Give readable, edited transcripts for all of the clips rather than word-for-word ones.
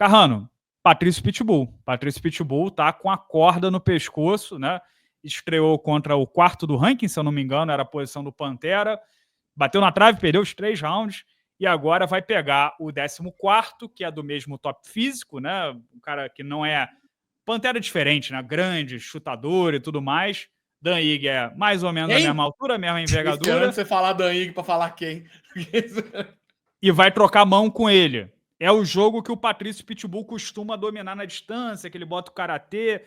Carrano, Patrício Pitbull. Patrício Pitbull tá com a corda no pescoço, né? Estreou contra o quarto do ranking, se eu não me engano, era a posição do Pantera. Bateu na trave, perdeu os 3 rounds. E agora vai pegar o 14º, que é do mesmo top físico, né? Um cara que não é... Pantera diferente, né? Grande, chutador e tudo mais. Dan Ige é mais ou menos a mesma altura, a mesma envergadura. Esperando você falar Dan Ige pra falar quem. E vai trocar mão com ele. É o jogo que o Patrício Pitbull costuma dominar na distância, que ele bota o karatê,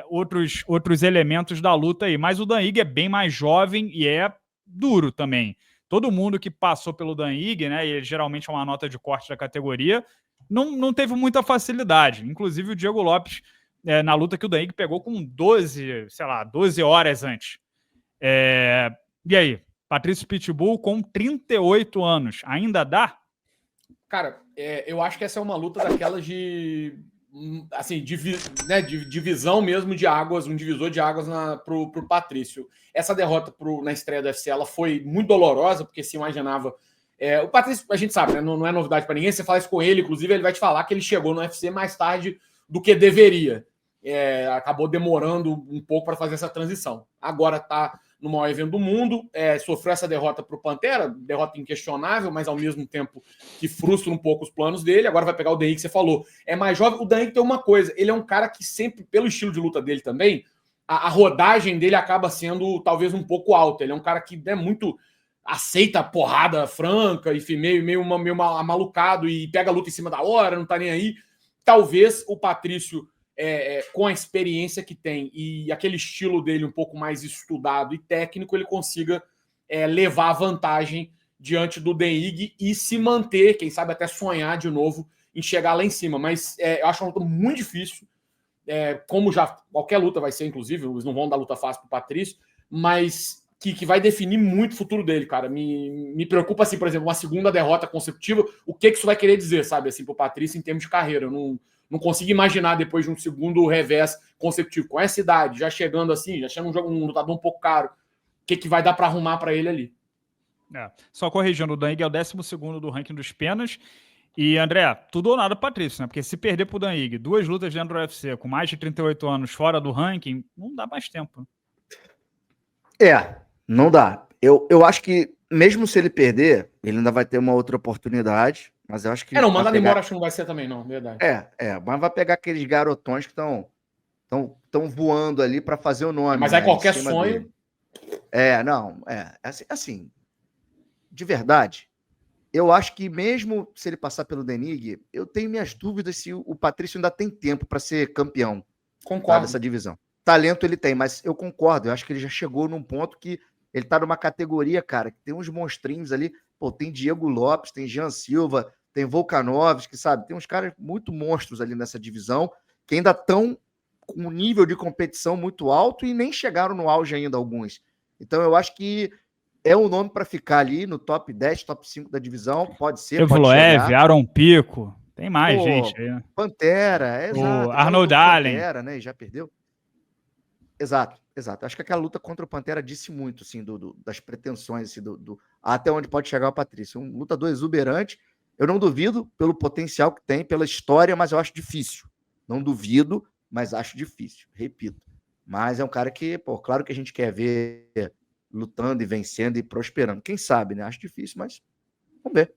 outros elementos da luta aí. Mas o Dan Ige é bem mais jovem e é duro também. Todo mundo que passou pelo Dan Ige, né, e geralmente é uma nota de corte da categoria, não teve muita facilidade. Inclusive o Diego Lopes, na luta que o Dan Ige pegou com 12 horas antes. E aí? Patrício Pitbull com 38 anos. Ainda dá? Cara, eu acho que essa é uma luta daquelas de... assim, divisão mesmo de águas, um divisor de águas pro Patrício. Essa derrota na estreia do UFC, ela foi muito dolorosa, porque se imaginava... o Patrício, a gente sabe, né, não é novidade para ninguém, você fala isso com ele, inclusive ele vai te falar que ele chegou no UFC mais tarde do que deveria. Acabou demorando um pouco para fazer essa transição. Agora tá no maior evento do mundo, sofreu essa derrota para o Pantera, derrota inquestionável, mas ao mesmo tempo que frustra um pouco os planos dele. Agora vai pegar o Dan Ige que você falou. É mais jovem. O Dan Ige tem uma coisa, ele é um cara que sempre, pelo estilo de luta dele também, a rodagem dele acaba sendo talvez um pouco alta. Ele é um cara que é muito... aceita a porrada franca, enfim, meio amalucado e pega a luta em cima da hora, não tá nem aí. Talvez o Patrício... com a experiência que tem e aquele estilo dele um pouco mais estudado e técnico, ele consiga levar a vantagem diante do Dan Ige e se manter, quem sabe até sonhar de novo em chegar lá em cima. Mas eu acho uma luta muito difícil, como já qualquer luta vai ser, inclusive, eles não vão dar luta fácil pro Patrício, mas que vai definir muito o futuro dele, cara. Me preocupa, assim, por exemplo, uma segunda derrota consecutiva, o que isso vai querer dizer, sabe, assim, pro Patrício em termos de carreira. Eu não consigo imaginar depois de um segundo revés consecutivo, com essa idade, já chegando assim, já chega um lutador um pouco caro, o que vai dar para arrumar para ele ali. Só corrigindo, o Dan Ige é o 12º do ranking dos penas. E, André, tudo ou nada Patrício, né? Porque se perder pro Dan Ige, 2 lutas dentro do UFC, com mais de 38 anos fora do ranking, não dá mais tempo. Não dá. Eu acho que, mesmo se ele perder, ele ainda vai ter uma outra oportunidade. Mas eu acho que. Não, mandar embora acho que não vai ser também, não, verdade. Mas vai pegar aqueles garotões que estão voando ali para fazer o nome. Mas aí qualquer sonho. Assim, de verdade, eu acho que mesmo se ele passar pelo Dan Ige, eu tenho minhas dúvidas se o Patrício ainda tem tempo para ser campeão. Concordo. Dessa divisão. Talento ele tem, mas eu concordo. Eu acho que ele já chegou num ponto que ele tá numa categoria, cara, que tem uns monstrinhos ali. Pô, tem Diego Lopes, tem Jean Silva, tem Volkanovski, sabe? Tem uns caras muito monstros ali nessa divisão que ainda estão com um nível de competição muito alto e nem chegaram no auge ainda alguns. Então eu acho que é um nome para ficar ali no top 10, top 5 da divisão. Pode ser, pode chegar. Aaron Pico. Tem mais gente aí, né? Pantera, exato. O Arnold Allen. Pantera, né? E já perdeu. Exato. Acho que aquela luta contra o Pantera disse muito, assim, das pretensões, assim, até onde pode chegar o Patrício. Um lutador exuberante. Eu não duvido pelo potencial que tem, pela história, mas eu acho difícil. Não duvido, mas acho difícil. Repito. Mas é um cara que, claro que a gente quer ver lutando e vencendo e prosperando. Quem sabe, né? Acho difícil, mas vamos ver.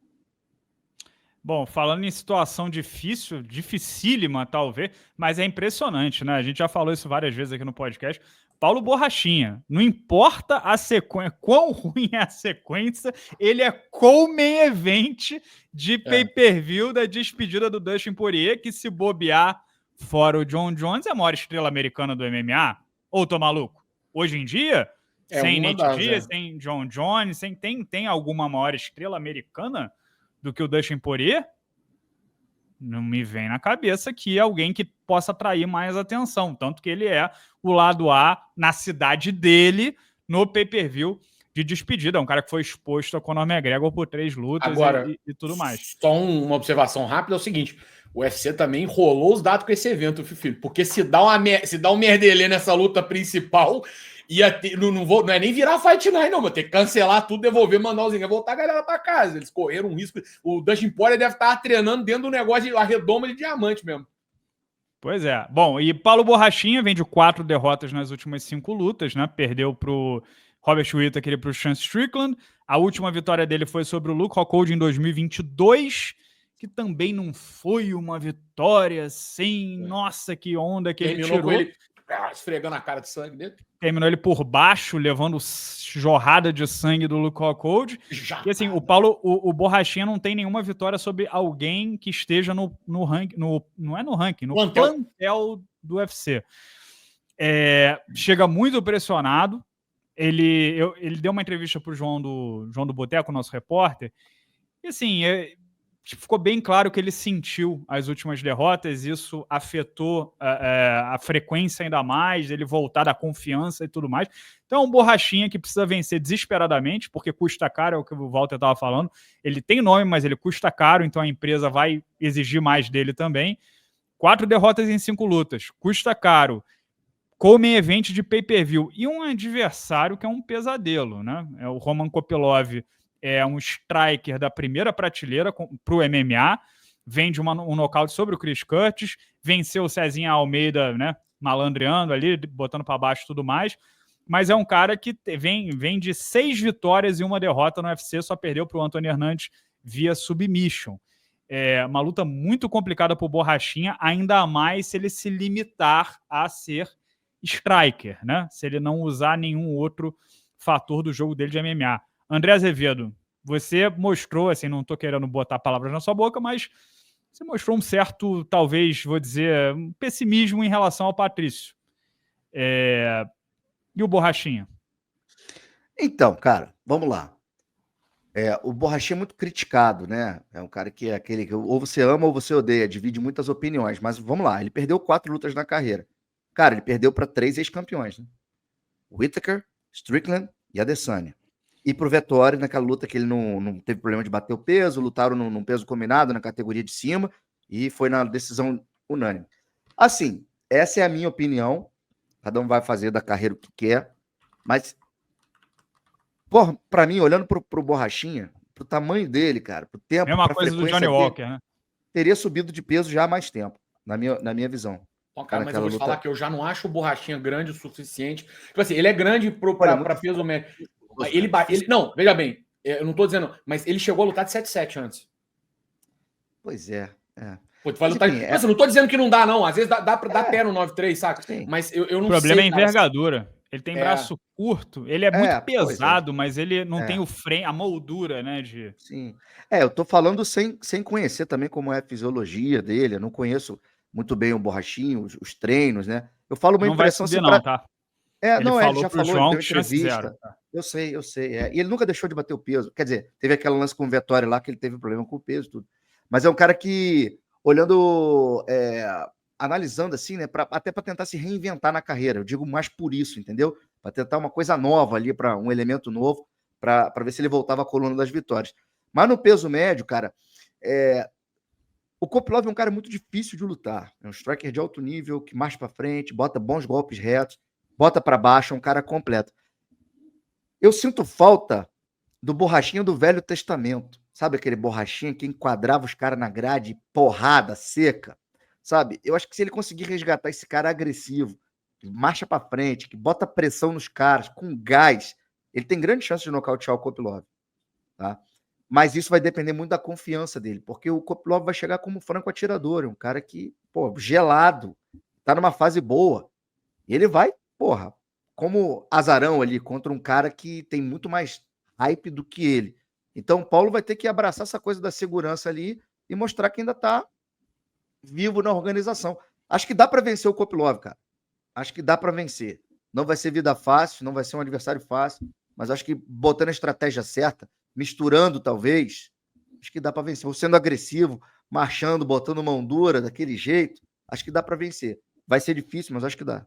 Bom, falando em situação difícil, dificílima talvez, mas é impressionante, né? A gente já falou isso várias vezes aqui no podcast. Paulo Borrachinha, não importa a sequência, quão ruim é a sequência, ele é co-main event de pay-per-view da despedida do Dustin Poirier, que se bobear fora o John Jones é a maior estrela americana do MMA. Ou tô maluco? Hoje em dia, sem Nate Diaz, sem John Jones, tem alguma maior estrela americana do que o Dustin Poirier? Não me vem na cabeça que alguém que possa atrair mais atenção. Tanto que ele é o lado A na cidade dele, no pay-per-view de despedida. É um cara que foi exposto a Conor McGregor por 3 lutas Agora, e tudo mais. Só uma observação rápida é o seguinte: o UFC também enrolou os dados com esse evento, filho. Porque se dá um merdelê nessa luta principal, não é nem virar Fight Night, não. Vou ter que cancelar tudo, devolver, mandar os voltar a galera pra casa. Eles correram um risco. O Dustin Poirier deve estar treinando dentro do negócio de redoma de diamante mesmo. Pois é. Bom, e Paulo Borrachinha vem de 4 derrotas nas últimas 5 lutas, né? Perdeu pro Robert Whittaker e pro Sean Strickland. A última vitória dele foi sobre o Luke Rockhold em 2022, que também não foi uma vitória assim, nossa, que onda que ele tirou. Com ele esfregando a cara de sangue dele. Terminou ele por baixo, levando jorrada de sangue do Luke Rockhold. E assim, o Borrachinha não tem nenhuma vitória sobre alguém que esteja no ranking, não é no ranking, no plantel do UFC. Chega muito pressionado. Ele deu uma entrevista pro João do Boteco, nosso repórter, e assim, ficou bem claro que ele sentiu as últimas derrotas, isso afetou a frequência ainda mais, ele voltar da confiança e tudo mais. Então é um Borrachinha que precisa vencer desesperadamente, porque custa caro, é o que o Walter estava falando. Ele tem nome, mas ele custa caro, então a empresa vai exigir mais dele também. 4 derrotas em 5 lutas, custa caro. Come evento de pay-per-view. E um adversário que é um pesadelo, né? O Roman Kopylov é um striker da primeira prateleira para o MMA, vem de um nocaute sobre o Chris Curtis, venceu o Cezinha Almeida, né, malandreando ali, botando para baixo e tudo mais, mas é um cara que vem de 6 vitórias e 1 derrota no UFC, só perdeu para o Anthony Hernandes via submission. É uma luta muito complicada para o Borrachinha, ainda mais se ele se limitar a ser striker, né? Se ele não usar nenhum outro fator do jogo dele de MMA. André Azevedo, você mostrou, assim, não estou querendo botar palavras na sua boca, mas você mostrou um certo, talvez, vou dizer, um pessimismo em relação ao Patrício. E o Borrachinha? Então, cara, vamos lá. O Borrachinha é muito criticado, né? É um cara que é aquele que ou você ama ou você odeia, divide muitas opiniões, mas vamos lá, ele perdeu 4 lutas na carreira. Cara, ele perdeu para 3 ex-campeões, né? Whittaker, Strickland e Adesanya. E pro Vettori, naquela luta que ele não teve problema de bater o peso, lutaram num peso combinado, na categoria de cima, e foi na decisão unânime. Assim, essa é a minha opinião, cada um vai fazer da carreira o que quer, mas, porra, pra mim, olhando pro Borrachinha, pro tamanho dele, cara, pro tempo, mesma coisa do Johnny Walker, né? Teria subido de peso já há mais tempo, na minha visão. Bom, cara, mas eu vou te falar que eu já não acho o Borrachinha grande o suficiente. Tipo assim, ele é grande para peso médio. Não, veja bem, eu não tô dizendo, mas ele chegou a lutar de 7-7 antes. Pois é. Pô, tu vai lutar. Assim, não tô dizendo que não dá, não. Às vezes dá pé no 9-3, saca? Sim. Mas eu não sei. O problema é a envergadura. Ele tem braço curto, ele é muito pesado, mas ele não tem o frame, a moldura, né? Sim. Eu tô falando sem conhecer também como é a fisiologia dele. Eu não conheço muito bem o Borrachinho, os treinos, né? Eu falo uma impressão assim. Não, tá? Ele já falou, João, deu entrevista. Eu sei. E ele nunca deixou de bater o peso. Quer dizer, teve aquele lance com o Vettori lá que ele teve problema com o peso e tudo. Mas é um cara que, olhando, analisando assim, né, até para tentar se reinventar na carreira. Eu digo mais por isso, entendeu? Para tentar uma coisa nova ali, para um elemento novo, para ver se ele voltava à coluna das vitórias. Mas no peso médio, cara, o Kopylov é um cara muito difícil de lutar. É um striker de alto nível, que marcha para frente, bota bons golpes retos, bota para baixo, é um cara completo. Eu sinto falta do Borrachinha do Velho Testamento. Sabe aquele Borrachinha que enquadrava os caras na grade, porrada, seca? Sabe? Eu acho que se ele conseguir resgatar esse cara agressivo, que marcha para frente, que bota pressão nos caras, com gás, ele tem grande chance de nocautear o Kopylov. Tá? Mas isso vai depender muito da confiança dele, porque o Kopylov vai chegar como franco atirador, um cara que, gelado, tá numa fase boa. E ele vai, como azarão ali, contra um cara que tem muito mais hype do que ele. Então o Paulo vai ter que abraçar essa coisa da segurança ali e mostrar que ainda tá vivo na organização. Acho que dá para vencer o Kopylov, cara. Acho que dá para vencer. Não vai ser vida fácil, não vai ser um adversário fácil, mas acho que botando a estratégia certa, misturando talvez, acho que dá para vencer. Ou sendo agressivo, marchando, botando mão dura daquele jeito, acho que dá para vencer. Vai ser difícil, mas acho que dá.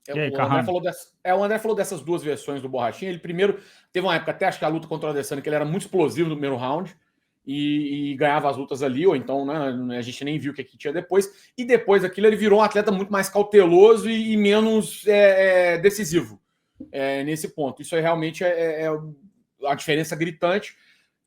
O André falou dessas duas versões do Borrachinha. Ele primeiro teve uma época, até acho que a luta contra o Adesanya, que ele era muito explosivo no primeiro round e ganhava as lutas ali, ou então, né, a gente nem viu o que tinha depois. E depois daquilo ele virou um atleta muito mais cauteloso e menos decisivo nesse ponto. Isso aí realmente é a diferença gritante.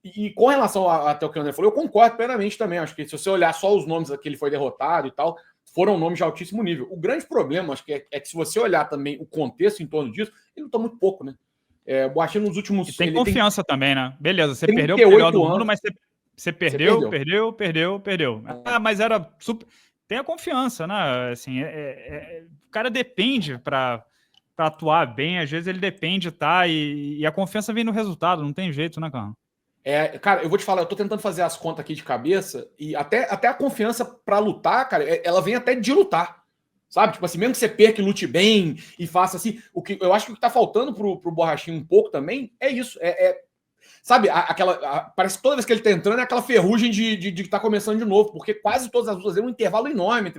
E com relação até o que o André falou, eu concordo plenamente também. Acho que se você olhar só os nomes que ele foi derrotado e tal, foram nomes de altíssimo nível. O grande problema, acho que é que se você olhar também o contexto em torno disso, ele lutou muito pouco, né? O Borrachinha nos últimos... E tem confiança também, né? Beleza, você 38 perdeu o melhor do mundo, anos. mas você perdeu. Mas era super... Tem a confiança, né? Assim, o cara depende para atuar bem, às vezes ele depende, tá? E a confiança vem no resultado, não tem jeito, né, cara? Cara, eu vou te falar, eu tô tentando fazer as contas aqui de cabeça e até a confiança pra lutar, cara, ela vem até de lutar, sabe? Tipo assim, mesmo que você perca e lute bem e faça assim, eu acho que o que tá faltando pro Borrachinha um pouco também é isso, sabe, parece que toda vez que ele tá entrando é aquela ferrugem de tá começando de novo, porque quase todas as lutas dele um intervalo enorme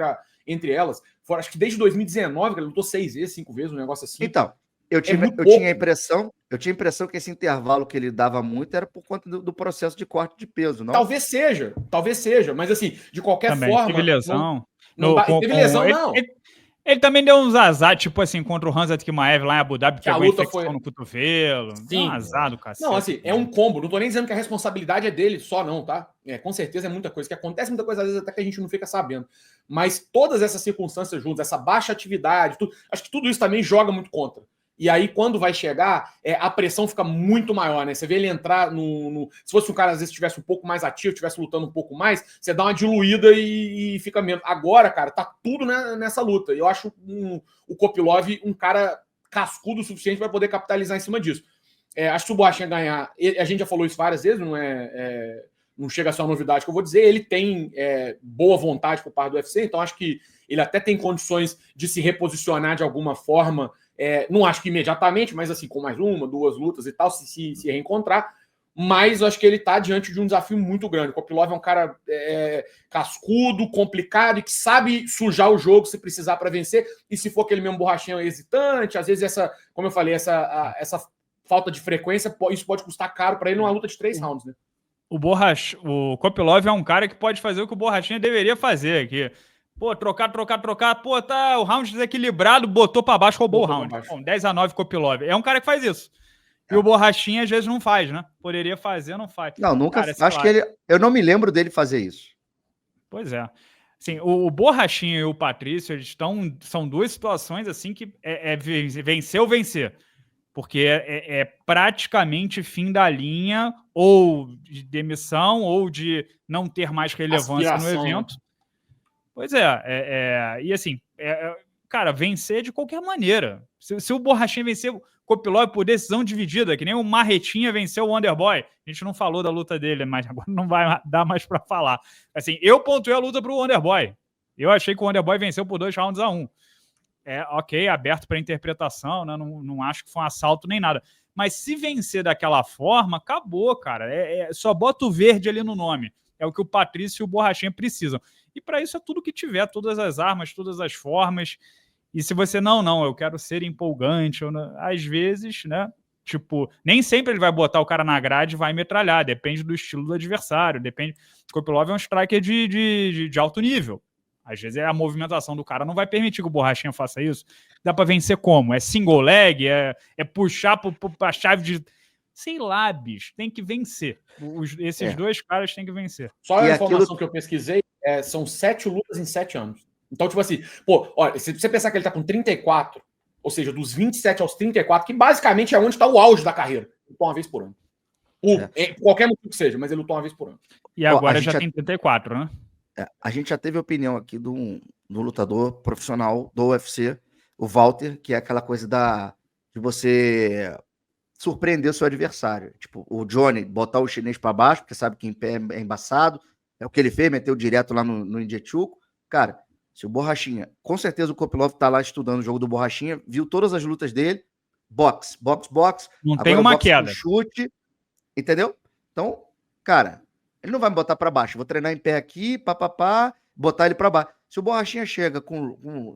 entre elas. Acho que desde 2019, ele lutou 6 vezes, 5 vezes, um negócio assim. Então, eu tinha a impressão que esse intervalo que ele dava muito era por conta do processo de corte de peso, não? Talvez seja, mas assim, de qualquer também, forma... Teve lesão. Teve lesão, não. Ele também deu uns azar, tipo assim, contra o Hamzat Chimaev lá em Abu Dhabi, que pegou infecção no cotovelo. Sim. Deu um azar do cacete. Não, assim, é um combo. Não tô nem dizendo que a responsabilidade é dele só, não, tá? Com certeza é muita coisa. Que acontece muita coisa, às vezes, até que a gente não fica sabendo. Mas todas essas circunstâncias juntas, essa baixa atividade, acho que tudo isso também joga muito contra. E aí, quando vai chegar, a pressão fica muito maior, né? Você vê ele entrar se fosse um cara, às vezes, estivesse um pouco mais ativo, estivesse lutando um pouco mais, você dá uma diluída e fica menos. Agora, cara, tá tudo nessa luta. E eu acho o Kopilov um cara cascudo o suficiente para poder capitalizar em cima disso. Acho que se o Borrachinha ganhar, a gente já falou isso várias vezes, não chega a ser uma novidade que eu vou dizer, ele tem boa vontade por parte do UFC, então acho que ele até tem condições de se reposicionar de alguma forma. Não acho que imediatamente, mas assim, com mais 1, 2 lutas e tal, se reencontrar. Mas eu acho que ele está diante de um desafio muito grande. O Kopilov é um cara cascudo, complicado e que sabe sujar o jogo se precisar para vencer. E se for aquele mesmo Borrachinha hesitante, às vezes como eu falei, essa falta de frequência, isso pode custar caro para ele numa luta de 3 rounds, né? O Kopilov é um cara que pode fazer o que o Borrachinha deveria fazer aqui. Pô, trocar. Pô, tá o round desequilibrado, botou pra baixo, roubou o round. Bom, 10-9 Kopilov. É um cara que faz isso. E o Borrachinha às vezes não faz, né? Poderia fazer, não faz. Não, nunca. Cara, acho que eu não me lembro dele fazer isso. Pois é. Assim, o Borrachinha e o Patrício, são duas situações assim que vencer ou vencer. Porque é praticamente fim da linha, ou de demissão, ou de não ter mais relevância no evento. Né? Pois e assim, cara, vencer de qualquer maneira. Se o Borrachinha vencer o Kopilov por decisão dividida, que nem o Marretinha venceu o Wonderboy, a gente não falou da luta dele, mas agora não vai dar mais para falar. Assim, eu pontuei a luta pro Wonderboy. Eu achei que o Wonderboy venceu por 2-1. Ok, aberto para interpretação, né? Não acho que foi um assalto nem nada. Mas se vencer daquela forma, acabou, cara. Só bota o verde ali no nome. É o que o Patrício e o Borrachinha precisam. E para isso é tudo que tiver, todas as armas, todas as formas. E se você, não, eu quero ser empolgante, às vezes, né? Tipo, nem sempre ele vai botar o cara na grade e vai metralhar. Depende do estilo do adversário. Depende. O Kopilov é um striker de alto nível. Às vezes a movimentação do cara não vai permitir que o Borrachinha faça isso. Dá para vencer como? É single leg? É puxar pra chave de... Sei lá, bicho. Tem que vencer. Esses dois caras têm que vencer. Só a informação que eu pesquisei, são 7 lutas em 7 anos. Então, tipo assim, pô, olha, se você pensar que ele tá com 34, ou seja, dos 27 aos 34, que basicamente é onde está o auge da carreira. Lutou uma vez por ano. Qualquer motivo que seja, mas ele lutou uma vez por ano. E agora já tem 34, né? A gente já teve opinião aqui do lutador profissional do UFC, o Walter, que é aquela coisa de você surpreender o seu adversário. Tipo, o Johnny botar o chinês para baixo, porque sabe que em pé é embaçado. É o que ele fez, meteu direto lá no Indiechuco. Cara, se o Borrachinha... Com certeza o Kopilov tá lá estudando o jogo do Borrachinha, viu todas as lutas dele, box. Não tem uma queda. Chute, entendeu? Então, cara... Ele não vai me botar para baixo. Vou treinar em pé aqui, botar ele para baixo. Se o Borrachinha chega com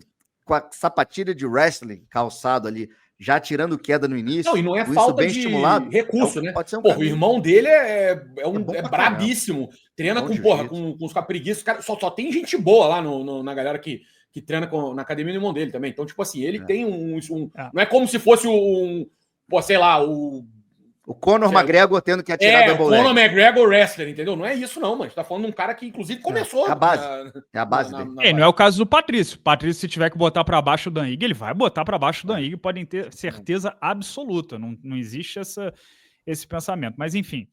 com a sapatilha de wrestling calçado ali, já tirando queda no início. Não, e não é com falta isso bem de estimulado, recurso, né? Pode ser um Pô, o caminho. irmão dele é bom pra brabíssimo. Treina Bom com, jiu-jitsu. com os capreguiços. Só tem gente boa lá na galera que treina na academia do irmão dele também. Então, tipo assim, ele tem não é como se fosse pô, sei lá, o Conor McGregor tendo que atirar double leg. Conor McGregor wrestler, entendeu? Não é isso não, mas tá falando de um cara que inclusive começou. É a base. É a base dele. Não é o caso do Patrício. Patrício, se tiver que botar para baixo o Dan Higg, ele vai botar para baixo o Dan Higg, podem ter certeza absoluta. Não existe esse pensamento. Mas enfim,